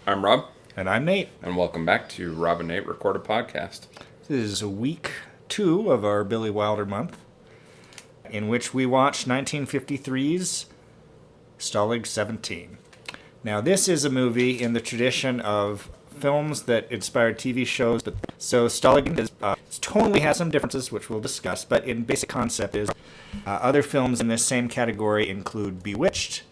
I'm Rob. And I'm Nate. And welcome back to Rob and Nate Record a Podcast. This is week 2 of our Billy Wilder month, in which we watched 1953's Stalag 17. Now, this is a movie in the tradition of films that inspired TV shows. So Stalag is, totally has some differences, which we'll discuss, but in basic concept is other films in this same category include Bewitched,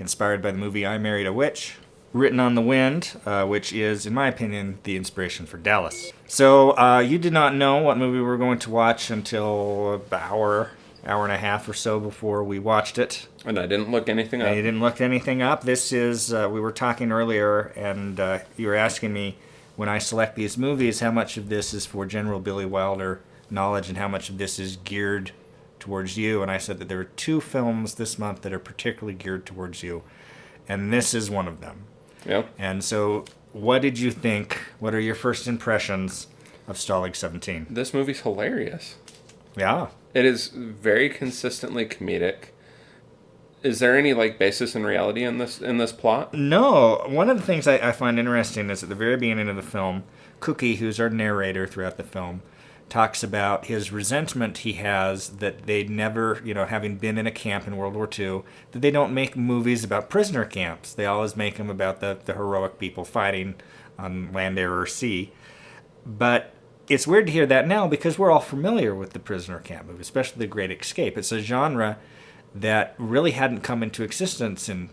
inspired by the movie I Married a Witch, Written on the Wind, which is, in my opinion, the inspiration for Dallas. So you did not know what movie we were going to watch until an hour and a half or so before we watched it. And I didn't look anything up. And you didn't look anything up. This is, we were talking earlier, and you were asking me, when I select these movies, how much of this is for general Billy Wilder knowledge and how much of this is geared towards you. And I said that there are 2 films this month that are particularly geared towards you. And this is one of them. Yep. And so, what did you think? What are your first impressions of Stalag 17? This movie's hilarious. Yeah. It is very consistently comedic. Is there any basis in reality in this plot? No. One of the things I find interesting is at the very beginning of the film, Cookie, who's our narrator throughout the film, talks about his resentment he has that they never, having been in a camp in World War II, that they don't make movies about prisoner camps. They always make them about the heroic people fighting on land, air, or sea. But it's weird to hear that now because we're all familiar with the prisoner camp movie, especially The Great Escape. It's a genre that really hadn't come into existence in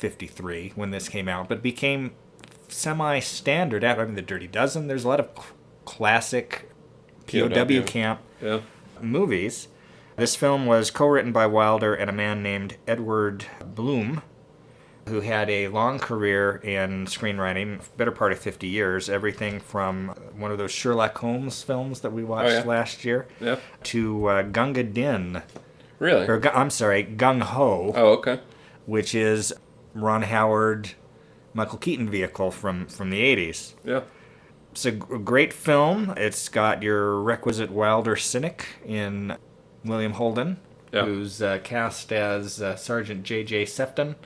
1953 when this came out, but became semi-standard. I mean, The Dirty Dozen, there's a lot of classic POW camp movies. This film was co-written by Wilder and a man named Edward Bloom, who had a long career in screenwriting, better part of 50 years, everything from one of those Sherlock Holmes films that we watched last year to Gunga Din. Really? Or, I'm sorry, Gung Ho. Oh, okay. Which is Ron Howard, Michael Keaton vehicle from the 80s. Yeah. It's a great film. It's got your requisite Wilder cynic in William Holden, who's cast as Sergeant J.J. Sefton,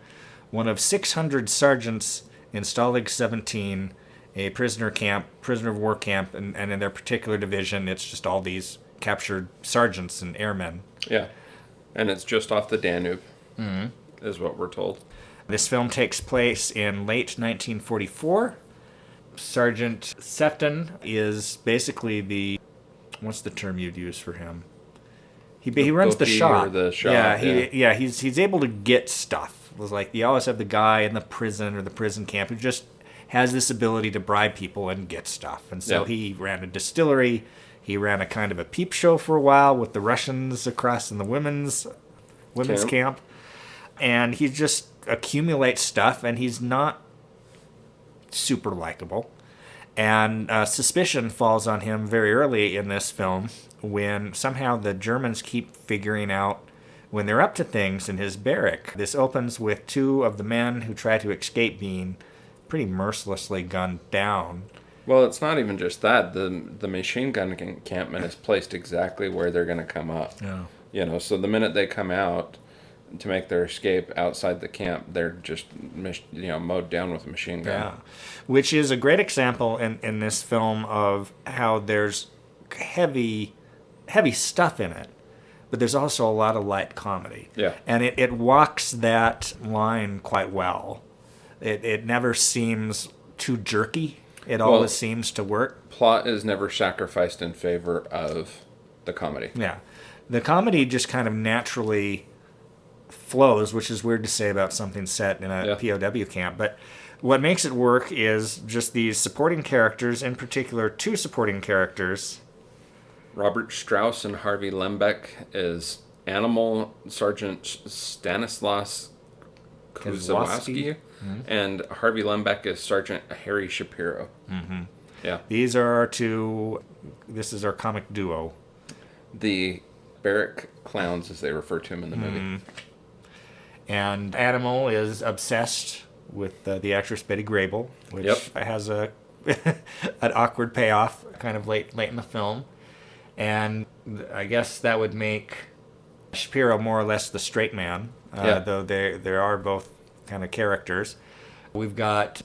one of 600 sergeants in Stalag 17, a prisoner of war camp, and in their particular division, it's just all these captured sergeants and airmen. Yeah, and it's just off the Danube, is what we're told. This film takes place in late 1944. Sergeant Sefton is basically what's the term you'd use for him? He runs the shop. Or the shop. Yeah, he's able to get stuff. It was like you always have the guy in the prison or the prison camp who just has this ability to bribe people and get stuff. And so he ran a distillery. He ran a kind of a peep show for a while with the Russians across in the women's camp. And he just accumulates stuff, and he's not super likable, and suspicion falls on him very early in this film when somehow the Germans keep figuring out when they're up to things in his barrack. This opens with 2 of the men who try to escape being pretty mercilessly gunned down. Well, it's not even just that. The machine gun encampment is placed exactly where they're going to come up. Yeah. So the minute they come out to make their escape outside the camp, they're just mowed down with a machine gun. Yeah, which is a great example in this film of how there's heavy stuff in it, but there's also a lot of light comedy. Yeah, and it walks that line quite well. It never seems too jerky. It always seems to work. Plot is never sacrificed in favor of the comedy. Yeah, the comedy just kind of naturally flows, which is weird to say about something set in a POW camp. But what makes it work is just these supporting characters, in particular 2 supporting characters. Robert Strauss and Harvey Lembeck is Animal Sergeant Stanislaus Kozłowski, and Harvey Lembeck is Sergeant Harry Shapiro. Mm-hmm. Yeah. These are our 2, this is our comic duo. The barrack clowns, as they refer to him in the movie. And Animal is obsessed with the actress Betty Grable, which has an awkward payoff kind of late in the film. And I guess that would make Shapiro more or less the straight man, though they are both kind of characters. We've got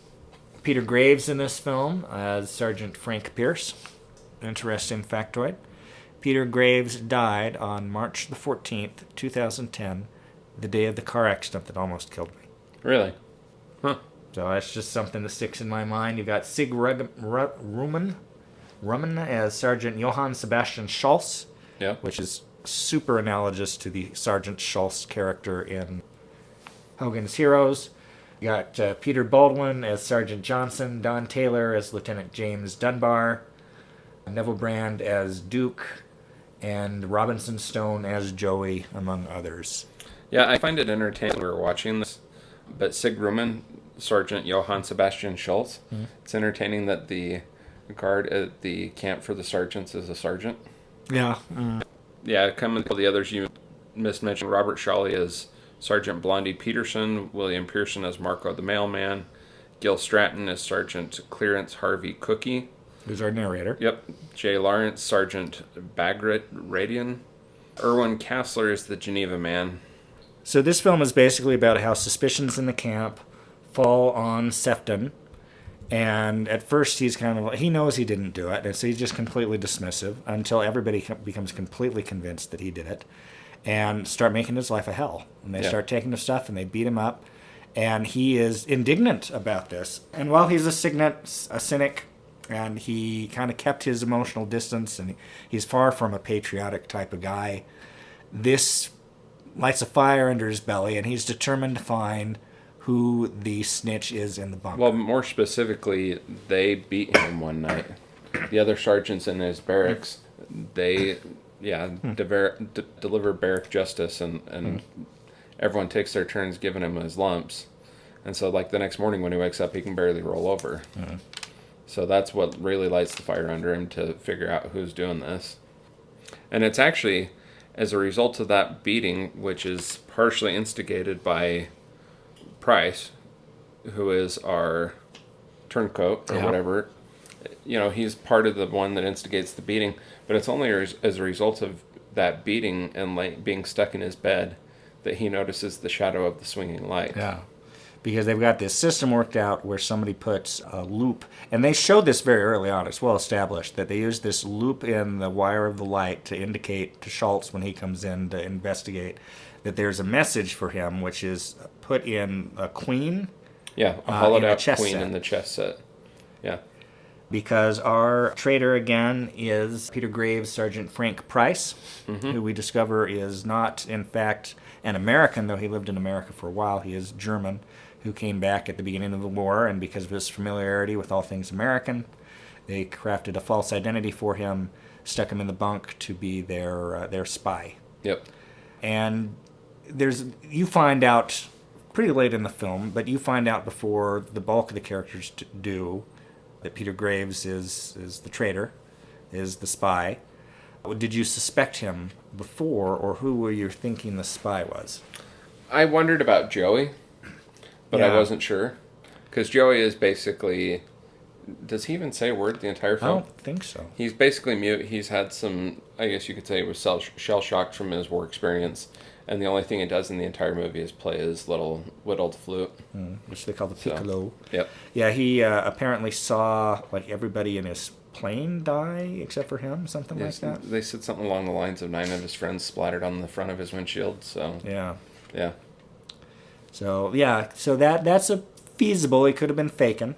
Peter Graves in this film as Sergeant Frank Pierce. Interesting factoid. Peter Graves died on March the 14th, 2010, the day of the car accident that almost killed me. Really? Huh. So that's just something that sticks in my mind. You've got Sig Rummen as Sergeant Johann Sebastian Schultz, Yeah. which is super analogous to the Sergeant Schultz character in Hogan's Heroes. You got Peter Baldwin as Sergeant Johnson, Don Taylor as Lieutenant James Dunbar, Neville Brand as Duke, and Robinson Stone as Joey, among others. Yeah, I find it entertaining we were watching this, but Sig Rummen, Sergeant Johann Sebastian Schultz, it's entertaining that the guard at the camp for the sergeants is a sergeant. Yeah. Yeah, coming to the others you mismentioned, Robert Shawley as Sergeant Blondie Peterson, William Pearson as Marco the Mailman, Gil Stratton as Sergeant Clarence Harvey Cookie. Who's our narrator. Yep. Jay Lawrence, Sergeant Bagrat Radian. Erwin Kassler is the Geneva Man. So this film is basically about how suspicions in the camp fall on Sefton. And at first he's kind of, he knows he didn't do it, and so he's just completely dismissive until everybody becomes completely convinced that he did it and start making his life a hell. And they start taking the stuff and they beat him up. And he is indignant about this. And while he's a cynic, and he kind of kept his emotional distance, and he's far from a patriotic type of guy, this lights a fire under his belly, and he's determined to find who the snitch is in the bunker. Well, more specifically, they beat him one night. The other sergeants in his barracks, they, deliver barrack justice, and everyone takes their turns giving him his lumps. And so, like, the next morning when he wakes up, he can barely roll over. So that's what really lights the fire under him to figure out who's doing this. And it's actually as a result of that beating, which is partially instigated by Price, who is our turncoat or whatever. You know, he's part of the one that instigates the beating, but it's only as a result of that beating and being stuck in his bed that he notices the shadow of the swinging light. Yeah. Because they've got this system worked out where somebody puts a loop, and they showed this very early on. It's well established that they use this loop in the wire of the light to indicate to Schultz when he comes in to investigate that there's a message for him, which is put in a queen. Yeah, a hollowed out chess queen set. in the chess set. Yeah. Because our traitor again is Peter Graves, Sergeant Frank Price, who we discover is not, in fact, an American, though he lived in America for a while. He is German, who came back at the beginning of the war, and because of his familiarity with all things American, they crafted a false identity for him, stuck him in the bunk to be their spy. Yep. And you find out pretty late in the film, but you find out before the bulk of the characters do that Peter Graves is the traitor, is the spy. Did you suspect him before, or who were you thinking the spy was? I wondered about Joey, but I wasn't sure. Because Joey is basically... Does he even say a word the entire film? I don't think so. He's basically mute. He's had some, I guess you could say, was shell-shocked from his war experience. And the only thing he does in the entire movie is play his little whittled flute. Which they call the piccolo. Yep. Yeah, he apparently saw like everybody in his plane die except for him, something like that. They said something along the lines of 9 of his friends splattered on the front of his windshield. So Yeah. yeah. So that's a feasible. He could have been faking.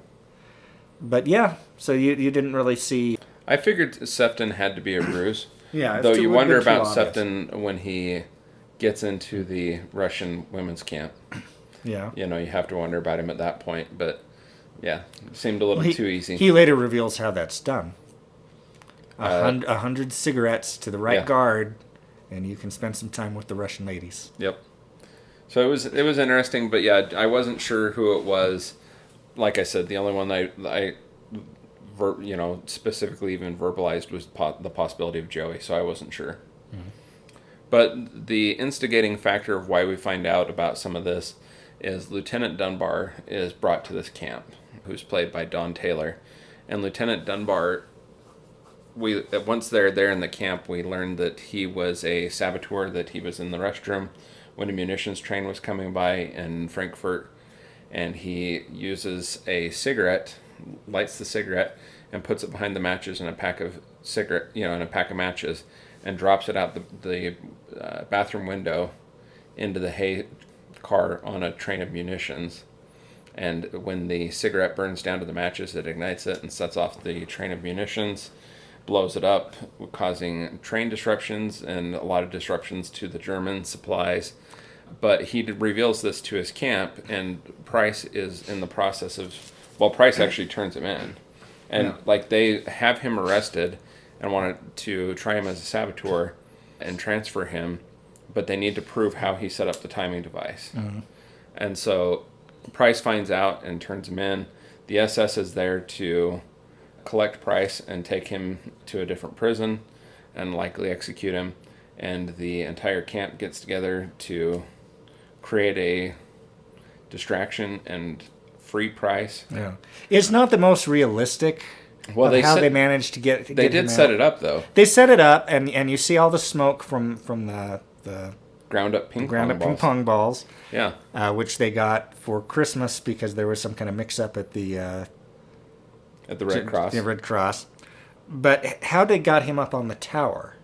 But yeah, so you didn't really see. I figured Sefton had to be a ruse. Yeah, Though you wonder about obvious. Sefton when he gets into the Russian women's camp. Yeah. You know, you have to wonder about him at that point. But yeah, it seemed a little too easy. He later reveals how that's done. 100 cigarettes to the right guard, and you can spend some time with the Russian ladies. Yep. So it was interesting, but yeah, I wasn't sure who it was. Like I said, the only one I specifically even verbalized was the possibility of Joey, so I wasn't sure. Mm-hmm. But the instigating factor of why we find out about some of this is Lieutenant Dunbar is brought to this camp, who's played by Don Taylor. And Lieutenant Dunbar, once they're there in the camp, we learned that he was a saboteur, that he was in the restroom when a munitions train was coming by in Frankfurt. and he uses a cigarette, lights the cigarette, and puts it behind the matches in a pack of matches, and drops it out the bathroom window into the hay car on a train of munitions. And when the cigarette burns down to the matches, it ignites it and sets off the train of munitions, blows it up, causing train disruptions and a lot of disruptions to the German supplies. But he reveals this to his camp, and Price is in the process of... Well, Price actually turns him in. And, they have him arrested and want to try him as a saboteur and transfer him, but they need to prove how he set up the timing device. Mm-hmm. And so Price finds out and turns him in. The SS is there to collect Price and take him to a different prison and likely execute him. And the entire camp gets together to create a distraction and free Price. Yeah, it's not the most realistic. Well, they managed to get. They did set it up though. They set it up, and you see all the smoke from the ground up ping pong balls. Yeah, which they got for Christmas because there was some kind of mix up at the Red Cross. The Red Cross. But how they got him up on the tower,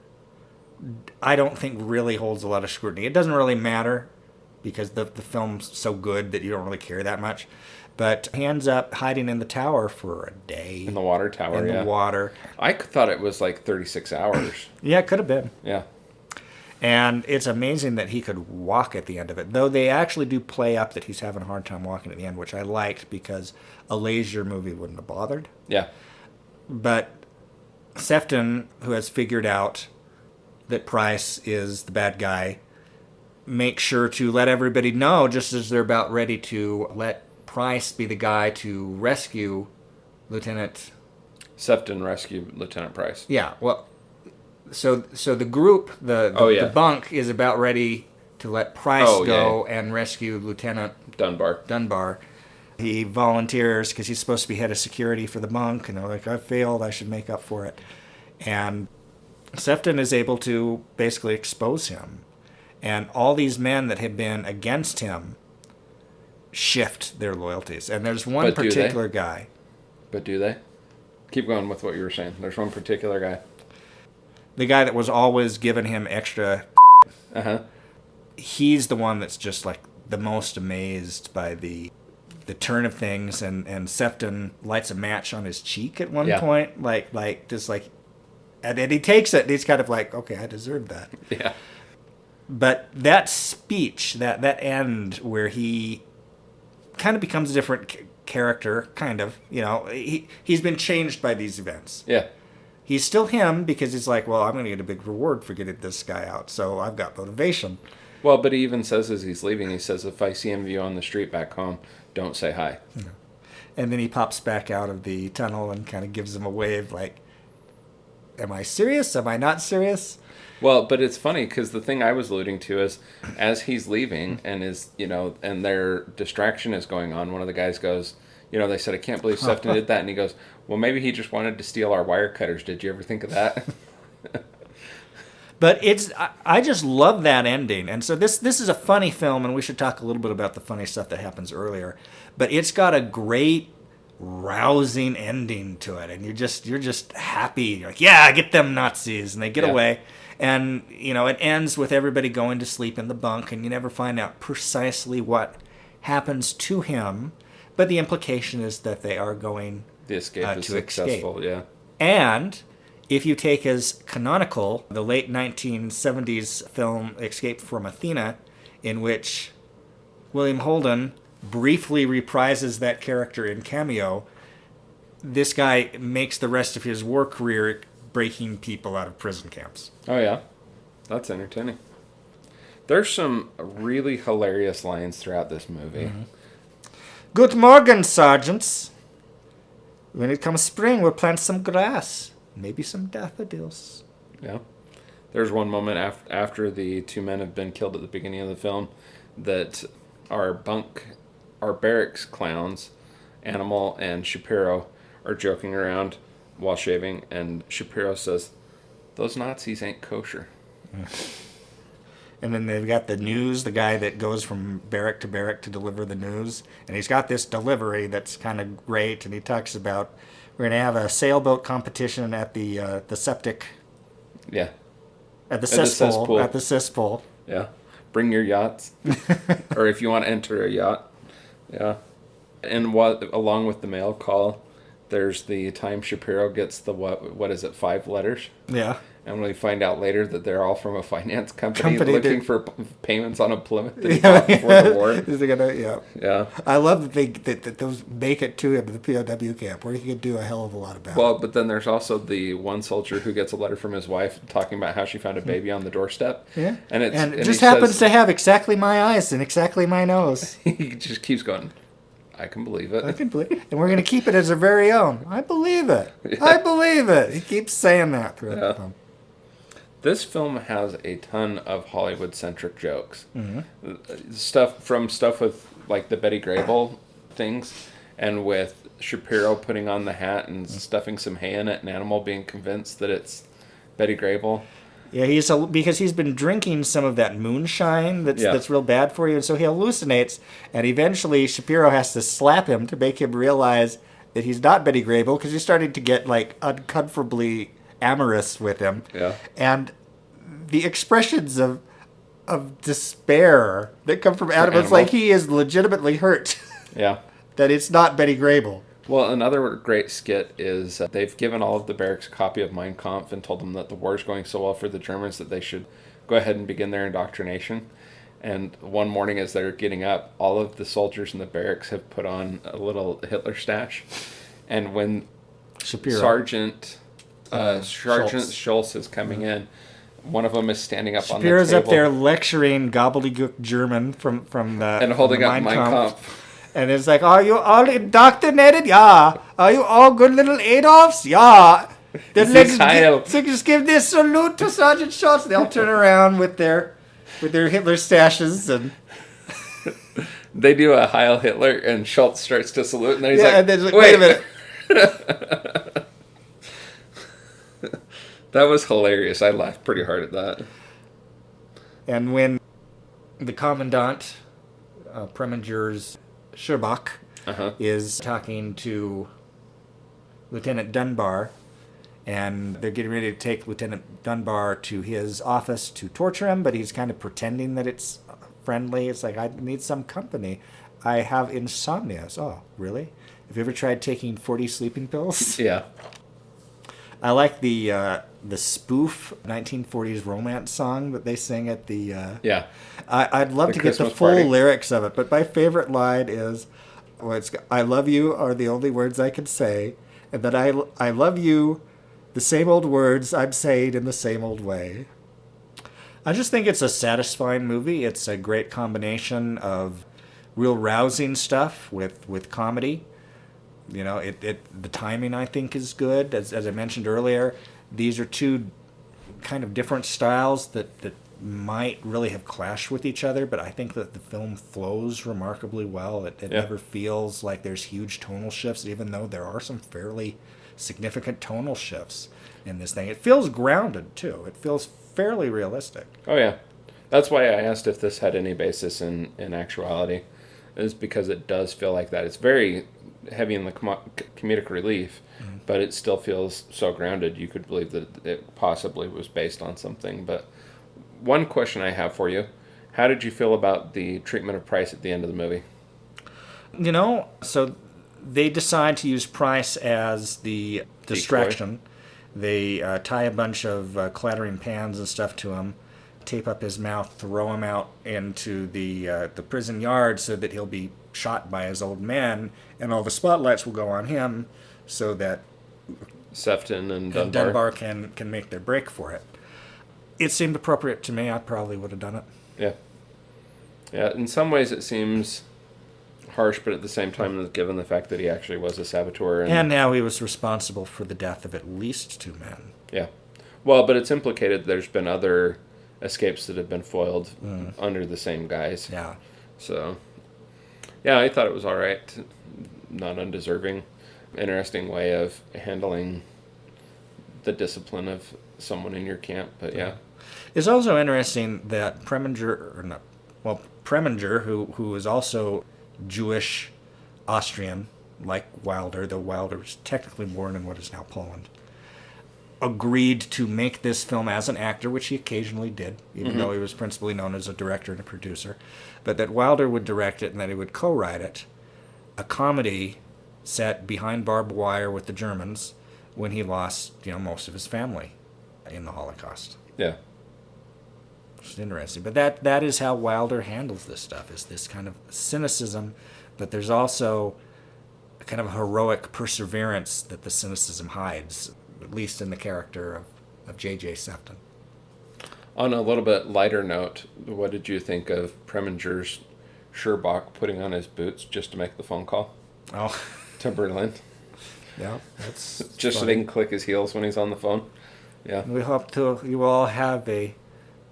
I don't think really holds a lot of scrutiny. It doesn't really matter because the film's so good that you don't really care that much. But he ends up hiding in the tower for a day. In the water tower, in the water. I thought it was like 36 hours. Yeah, it could have been. Yeah. And it's amazing that he could walk at the end of it. Though they actually do play up that he's having a hard time walking at the end, which I liked because a Lazier movie wouldn't have bothered. Yeah. But Sefton, who has figured out that Price is the bad guy, makes sure to let everybody know just as they're about ready to let Price be the guy to rescue Lieutenant... Sefton rescued Lieutenant Price. Yeah, well... So the group, the bunk, is about ready to let Price go and rescue Lieutenant Dunbar. He volunteers because he's supposed to be head of security for the bunk, and they're like, I failed, I should make up for it. And Sefton is able to basically expose him. And all these men that had been against him shift their loyalties. And there's one particular guy. But do they? Keep going with what you were saying. There's one particular guy. The guy that was always giving him extra... Uh-huh. He's the one that's just like the most amazed by the turn of things, and Sefton lights a match on his cheek at one point, and then he takes it, and he's kind of like, okay, I deserve that. Yeah. But that speech, that end where he kind of becomes a different character, kind of, he's been changed by these events. Yeah. He's still him because he's like, well, I'm going to get a big reward for getting this guy out, so I've got motivation. Well, but he even says as he's leaving, he says, if I see him of you on the street back home, don't say hi. Yeah. And then he pops back out of the tunnel and kind of gives him a wave like, am I serious? Am I not serious? Well, but it's funny because the thing I was alluding to is as he's leaving and and their distraction is going on, one of the guys goes, they said, I can't believe Sefton did that. And he goes, well, maybe he just wanted to steal our wire cutters. Did you ever think of that? But I just love that ending. And so this is a funny film, and we should talk a little bit about the funny stuff that happens earlier. But it's got a great, rousing ending to it. And you're just happy. You're like, yeah, get them Nazis. And they get away. And, it ends with everybody going to sleep in the bunk, and you never find out precisely what happens to him. But the implication is that they are going the escape is successful, yeah. And if you take as canonical the late 1970s film Escape from Athena, in which William Holden briefly reprises that character in cameo, this guy makes the rest of his war career breaking people out of prison camps. Oh, yeah. That's entertaining. There's some really hilarious lines throughout this movie. Mm-hmm. Good morning, sergeants. When it comes spring, we'll plant some grass. Maybe some daffodils. Yeah. There's one moment after the two men have been killed at the beginning of the film that our barracks clowns, Animal and Shapiro, are joking around while shaving, and Shapiro says, those Nazis ain't kosher. And then they've got the news, the guy that goes from barrack to deliver the news. And he's got this delivery that's kind of great. And he talks about, we're going to have a sailboat competition at the septic, Yeah. at the cesspool. at the cesspool. Yeah. Bring your yachts. Or if you want to enter a yacht. Yeah. And along with the mail call, there's the time Shapiro gets the, what is it, 5 letters? Yeah. And we find out later that they're all from a finance company looking for payments on a Plymouth that he Yeah. bought before the war. Is it gonna, yeah. Yeah. I love that those make it to him, the POW camp, where he could do a hell of a lot about Well, but then there's also the one soldier who gets a letter from his wife talking about how she found a baby on the doorstep. Yeah. And it just happens to have exactly my eyes and exactly my nose. He just keeps going, I can believe it. I can believe it. And we're going to keep it as our very own. I believe it. Yeah. I believe it. He keeps saying that throughout the film. This film has a ton of Hollywood-centric jokes. Mm-hmm. Stuff with, like, the Betty Grable things, and with Shapiro putting on the hat and stuffing some hay in it, and Animal being convinced that it's Betty Grable. Yeah, because he's been drinking some of that moonshine that's real bad for you, and so he hallucinates, and eventually Shapiro has to slap him to make him realize that he's not Betty Grable, because he's starting to get, like, uncomfortably amorous with him. Yeah. And the expressions of despair that come from Adam, it's like he is legitimately hurt. Yeah. That it's not Betty Grable. Well, another great skit is they've given all of the barracks a copy of Mein Kampf and told them that the war is going so well for the Germans that they should go ahead and begin their indoctrination. And one morning as they're getting up, all of the soldiers in the barracks have put on a little Hitler stash. And when Sergeant Schultz is coming in, one of them is standing up Shapiro's on the table. up there lecturing gobbledygook German from the and holding up Mein Mein Kampf. And it's like, are you all indoctrinated? Yeah. Are you all good little Adolfs? Yeah. Then let's give this salute to Sergeant Schultz. They'll turn around with their Hitler stashes and they do a Heil Hitler, and Schultz starts to salute, and then he's and then wait a minute. That was hilarious. I laughed pretty hard at that. And when the Commandant, Preminger's Sherbach, is talking to Lieutenant Dunbar, and they're getting ready to take Lieutenant Dunbar to his office to torture him, but he's kind of pretending that it's friendly. It's like, I need some company. I have insomnia. Oh, really? Have you ever tried taking 40 sleeping pills? Yeah. I like the spoof 1940s romance song that they sing at the... yeah. I'd love to get the full lyrics of it, but my favorite line is, I love you are the only words I can say, and that I love you, the same old words I'm saying in the same old way. I just think it's a satisfying movie. It's a great combination of real rousing stuff with comedy. You know, the timing, I think, is good. As I mentioned earlier, these are two kind of different styles that might really have clashed with each other, but I think that the film flows remarkably well. It never feels like there's huge tonal shifts, even though there are some fairly significant tonal shifts in this thing. It feels grounded, too. It feels fairly realistic. Oh, yeah. That's why I asked if this had any basis in actuality, is because it does feel like that. It's very heavy in the comedic relief, but it still feels so grounded you could believe that it possibly was based on something. But one question I have for you, how did you feel about the treatment of Price at the end of the movie? You know, so they decide to use Price as the distraction. They tie a bunch of clattering pans and stuff to him, tape up his mouth, throw him out into the prison yard so that he'll be shot by his old men, and all the spotlights will go on him so that Sefton and Dunbar can make their break for it. It seemed appropriate to me. I probably would have done it. Yeah. Yeah, in some ways it seems harsh, but at the same time, given the fact that he actually was a saboteur. And now he was responsible for the death of at least 2 men. Yeah. Well, but it's implicated there's been other escapes that have been foiled under the same guys. Yeah. So, yeah, I thought it was all right. Not undeserving. Interesting way of handling the discipline of someone in your camp, but yeah. It's also interesting that Preminger, who was also Jewish Austrian, like Wilder, though Wilder was technically born in what is now Poland, agreed to make this film as an actor, which he occasionally did, even though he was principally known as a director and a producer, but that Wilder would direct it and that he would co-write it, a comedy set behind barbed wire with the Germans when he lost, most of his family in the Holocaust. Yeah. It's interesting. But that is how Wilder handles this stuff, is this kind of cynicism, but there's also a kind of heroic perseverance that the cynicism hides, at least in the character of J.J. Sefton. On a little bit lighter note, what did you think of Preminger's Scherbach putting on his boots just to make the phone call Oh, to Berlin? yeah, that's Just so they can click his heels when he's on the phone? Yeah. We hope you all have a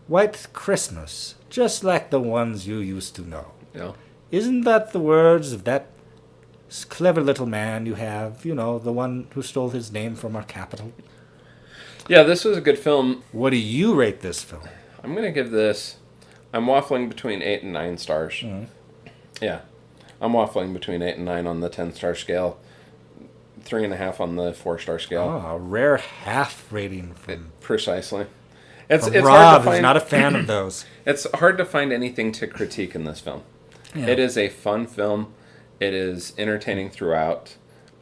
white Christmas, just like the ones you used to know. Yeah. Isn't that the words of that clever little man you have, the one who stole his name from our capital? Yeah, this was a good film. What do you rate this film? I'm going to give this... I'm waffling between 8 and 9 stars. Mm-hmm. Yeah. I'm waffling between 8 and 9 on the 10-star scale. 3.5 on the 4-star scale. Oh, a rare half rating from Precisely. It's Rob, hard to who's find... not a fan of those. It's hard to find anything to critique in this film. Yeah. It is a fun film. It is entertaining throughout.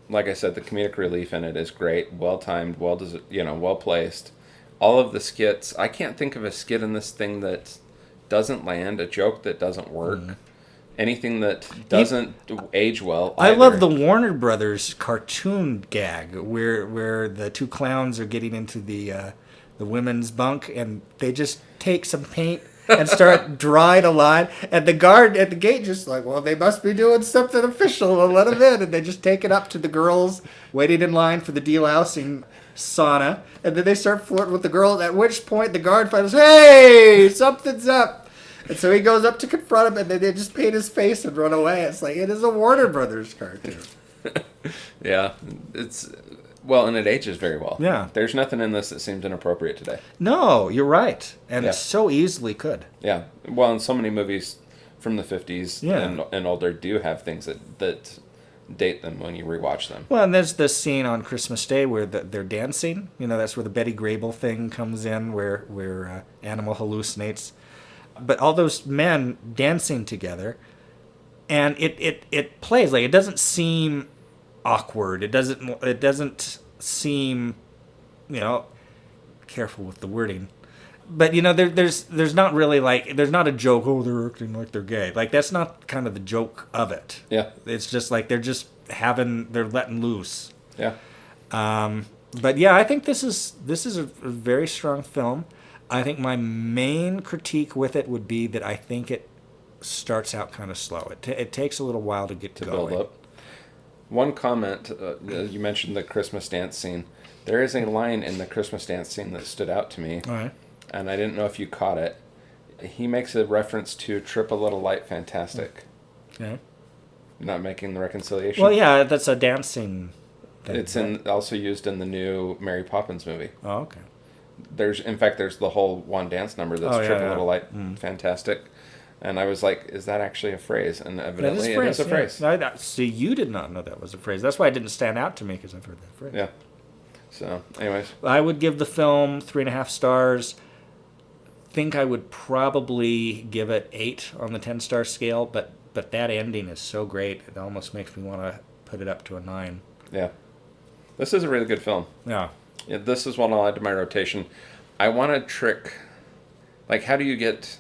Like I said, the comedic relief in it is great, well-timed, well-placed. All of the skits, I can't think of a skit in this thing that doesn't land, a joke that doesn't work, anything that doesn't age well I either. love the Warner Brothers cartoon gag where the two clowns are getting into the women's bunk and they just take some paint and start drawing a line, and the guard at the gate just like, well, they must be doing something official and let them in, and they just take it up to the girls waiting in line for the delousing sauna, and then they start flirting with the girls, at which point the guard finds, hey, something's up. And so he goes up to confront him, and then they just paint his face and run away. It's like, it is a Warner Brothers cartoon. Yeah, it's... Well, and it ages very well. Yeah. There's nothing in this that seems inappropriate today. No, you're right. And Yeah. it so easily could. Yeah. Well, and so many movies from the 50s Yeah. and older do have things that date them when you rewatch them. Well, and there's this scene on Christmas Day where they're dancing. That's where the Betty Grable thing comes in, where Animal hallucinates. But all those men dancing together, and it plays like it doesn't seem awkward. It doesn't seem, careful with the wording. But there's not really there's not a joke. Oh, they're acting like they're gay. Like that's not kind of the joke of it. Yeah. It's just like they're letting loose. Yeah. But yeah, I think this is a very strong film. I think my main critique with it would be that I think it starts out kind of slow. It takes a little while to get going. Build up. One comment, you mentioned the Christmas dance scene. There is a line in the Christmas dance scene that stood out to me, All right. and I didn't know if you caught it. He makes a reference to Trip a Little Light Fantastic. Yeah. Not making the reconciliation. Well, yeah, that's a dancing thing. It's also used in the new Mary Poppins movie. Oh, okay. There's the whole one dance number that's Trip a Little Light Fantastic. And I was like, is that actually a phrase? And evidently it is a phrase. No, see, you did not know that was a phrase. That's why it didn't stand out to me, because I've heard that phrase. Yeah. So, anyways. I would give the film 3.5 stars. Think I would probably give it 8 on the 10-star scale, but that ending is so great, it almost makes me want to put it up to a 9. Yeah. This is a really good film. Yeah. Yeah, this is one I'll add to my rotation. I want to trick... Like, how do you get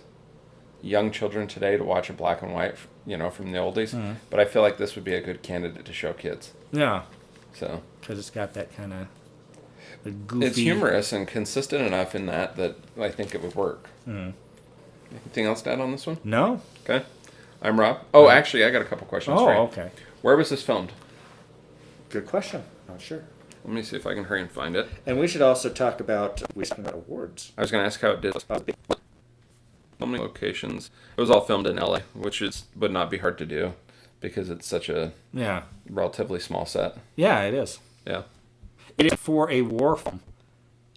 young children today to watch a black and white, from the oldies? Mm-hmm. But I feel like this would be a good candidate to show kids. Yeah. So. Because it's got that kind of goofy... It's humorous and consistent enough in that I think it would work. Mm-hmm. Anything else to add on this one? No. Okay. I'm Rob. Oh, actually, I got a couple questions for you. Oh, okay. Where was this filmed? Good question. Not sure. Let me see if I can hurry and find it. And we should also talk about awards. I was going to ask how it did. How many locations? It was all filmed in LA, which would not be hard to do because it's such a relatively small set. Yeah, it is. Yeah. It is for a war film.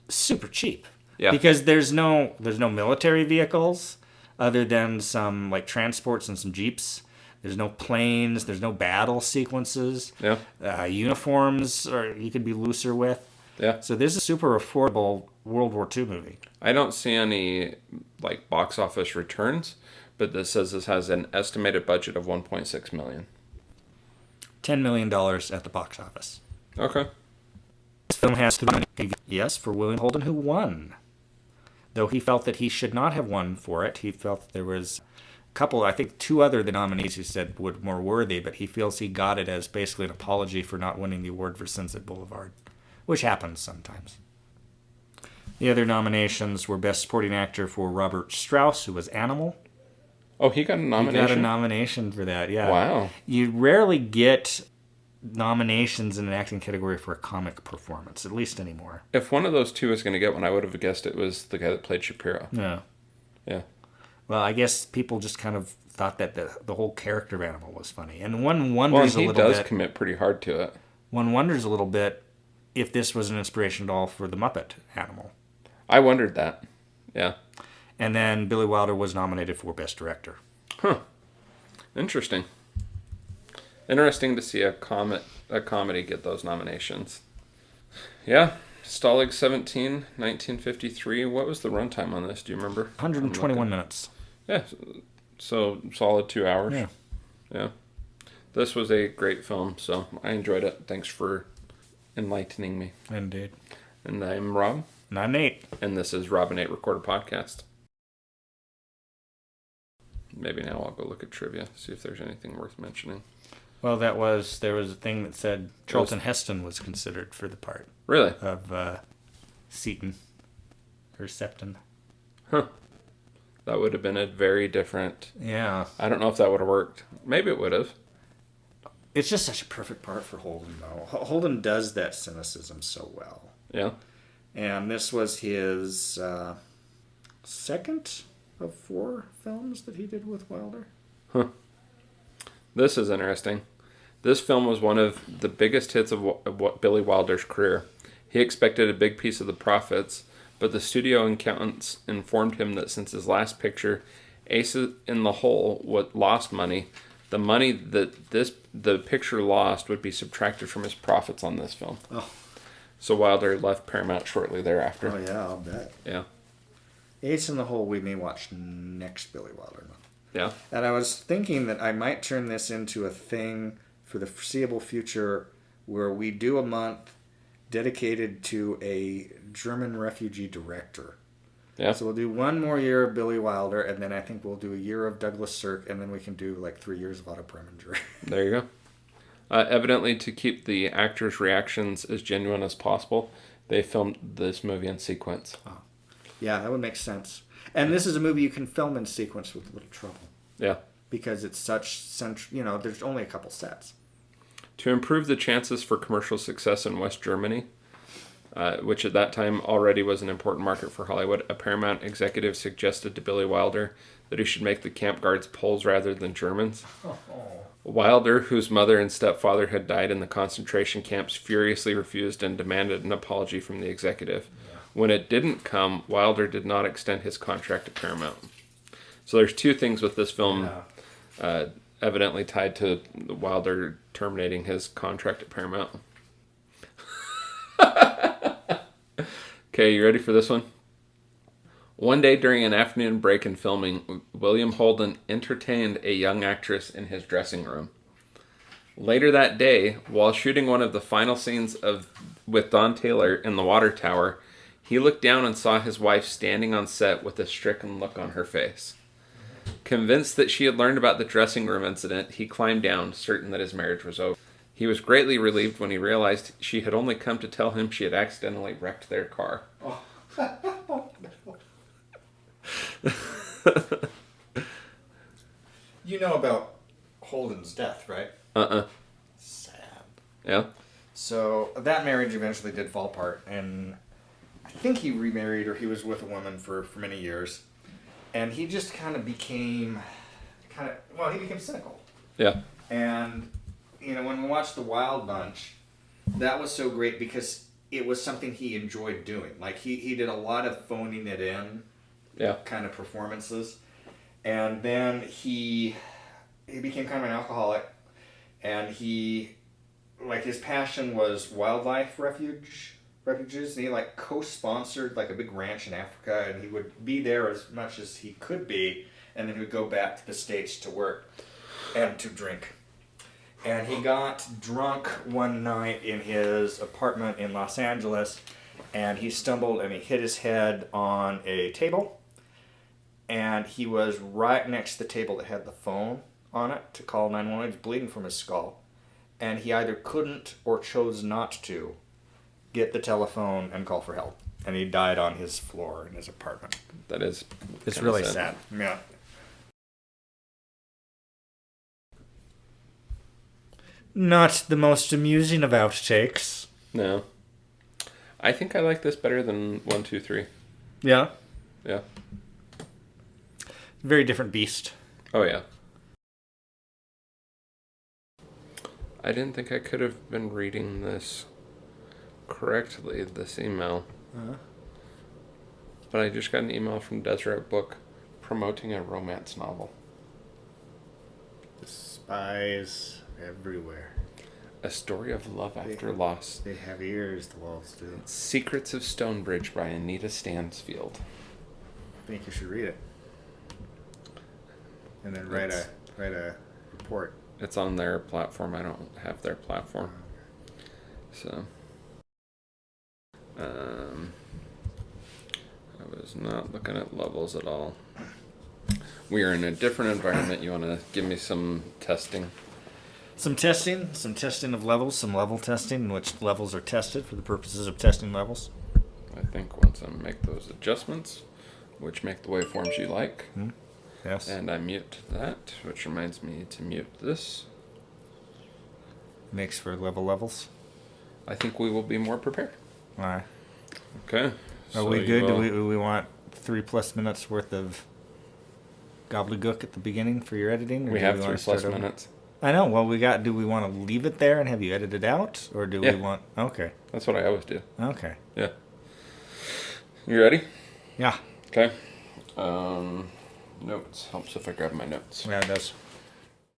Super cheap. Yeah. Because there's no military vehicles other than some like transports and some jeeps. There's no planes. There's no battle sequences. Yeah. Uniforms or you could be looser with. Yeah. So this is a super affordable World War II movie. I don't see any like box office returns, but this says this has an estimated budget of 1.6 million. $10 million at the box office. Okay. This film has yes for William Holden, who won. Though he felt that he should not have won for it. He felt that there was a couple, I think 2 other the nominees who said were more worthy, but he feels he got it as basically an apology for not winning the award for Sunset Boulevard, which happens sometimes. The other nominations were Best Supporting Actor for Robert Strauss, who was Animal. Oh, he got a nomination? He got a nomination for that, yeah. Wow. You rarely get nominations in an acting category for a comic performance, at least anymore. If one of those 2 was going to get one, I would have guessed it was the guy that played Shapiro. Yeah. Yeah. Well, I guess people just kind of thought that the whole character of Animal was funny. And one wonders a little bit... he does commit pretty hard to it. One wonders a little bit if this was an inspiration at all for the Muppet Animal. I wondered that. Yeah. And then Billy Wilder was nominated for Best Director. Huh. Interesting. Interesting to see a comedy get those nominations. Yeah. Stalag 17, 1953. What was the runtime on this? Do you remember? 121 minutes. Yeah. So solid 2 hours. Yeah. Yeah. This was a great film, so I enjoyed it. Thanks for enlightening me. Indeed. And I'm Rob. And I'm Nate. And this is Rob and Nate Record a Podcast. Maybe now I'll go look at trivia, see if there's anything worth mentioning. Well, there was a thing that said Charlton Heston was considered for the part. Really? Of Seton. Or Septon. Huh. That would have been a very different... Yeah. I don't know if that would have worked. Maybe it would have. It's just such a perfect part for Holden, though. Holden does that cynicism so well. Yeah. And this was his second of 4 films that he did with Wilder. Huh. This is interesting. This film was one of the biggest hits of Billy Wilder's career. He expected a big piece of the profits, but the studio accountants informed him that since his last picture, Ace in the Hole, lost money, the money that the picture lost would be subtracted from his profits on this film. Oh. So Wilder left Paramount shortly thereafter. Oh, yeah, I'll bet. Yeah. Ace in the Hole we may watch next Billy Wilder one. Yeah. And I was thinking that I might turn this into a thing for the foreseeable future where we do a month dedicated to a German refugee director. Yeah. So we'll do 1 more year of Billy Wilder, and then I think we'll do a year of Douglas Sirk, and then we can do like 3 years of Otto Preminger. There you go. Evidently, to keep the actors' reactions as genuine as possible, they filmed this movie in sequence. Oh. Yeah, that would make sense. And this is a movie you can film in sequence with little trouble. Yeah. Because it's such there's only a couple sets. To improve the chances for commercial success in West Germany, which at that time already was an important market for Hollywood, a Paramount executive suggested to Billy Wilder that he should make the camp guards Poles rather than Germans. Oh. Wilder, whose mother and stepfather had died in the concentration camps, furiously refused and demanded an apology from the executive. Yeah. When it didn't come, Wilder did not extend his contract to Paramount. So there's 2 things with this film evidently tied to Wilder terminating his contract at Paramount. Okay, you ready for this one? One day during an afternoon break in filming, William Holden entertained a young actress in his dressing room. Later that day, while shooting one of the final scenes with Don Taylor in the water tower, he looked down and saw his wife standing on set with a stricken look on her face. Convinced that she had learned about the dressing room incident, he climbed down, certain that his marriage was over. He was greatly relieved when he realized she had only come to tell him she had accidentally wrecked their car. Oh. You know about Holden's death, right? Sad. Yeah. So that marriage eventually did fall apart, and I think he remarried or he was with a woman for many years, and he just kind of became he became cynical. Yeah. And when we watched The Wild Bunch, that was so great because it was something he enjoyed doing. Like he did a lot of phoning it in kind of performances. And then he became kind of an alcoholic, and his passion was wildlife refuges, and he like co-sponsored like a big ranch in Africa, and he would be there as much as he could be, and then he would go back to the States to work and to drink. And he got drunk one night in his apartment in Los Angeles, and he stumbled and he hit his head on a table, and he was right next to the table that had the phone on it to call 911. He was bleeding from his skull, and he either couldn't or chose not to get the telephone and call for help, and he died on his floor in his apartment. That is, it's really sad. Yeah. Not the most amusing of outtakes. No. I think I like this better than 1, 2, 3. Yeah? Yeah. Very different beast. Oh, yeah. I didn't think I could have been reading this correctly, this email. Uh-huh. But I just got an email from Deseret Book promoting a romance novel. The spies everywhere. A story of love after loss. They have ears, the walls do. Secrets of Stonebridge by Anita Stansfield. I think you should read it. And then write a report. It's on their platform. I don't have their platform. So I was not looking at levels at all. We are in a different environment. You want to give me some testing? Some testing of levels, some level testing in which levels are tested for the purposes of testing levels. I think once I make those adjustments, which make the waveforms you like, Yes. and I mute that, which reminds me to mute this, Makes for levels. I think we will be more prepared. All right. Okay. Are we good? Do we want 3+ minutes worth of gobbledygook at the beginning for your editing? Or We do have want to 3+ start over? minutes. I know. Well, do we want to leave it there and have you edit it out? Or do we want... Okay. That's what I always do. Okay. Yeah. You ready? Yeah. Okay. Notes. Helps if I grab my notes. Yeah, it does.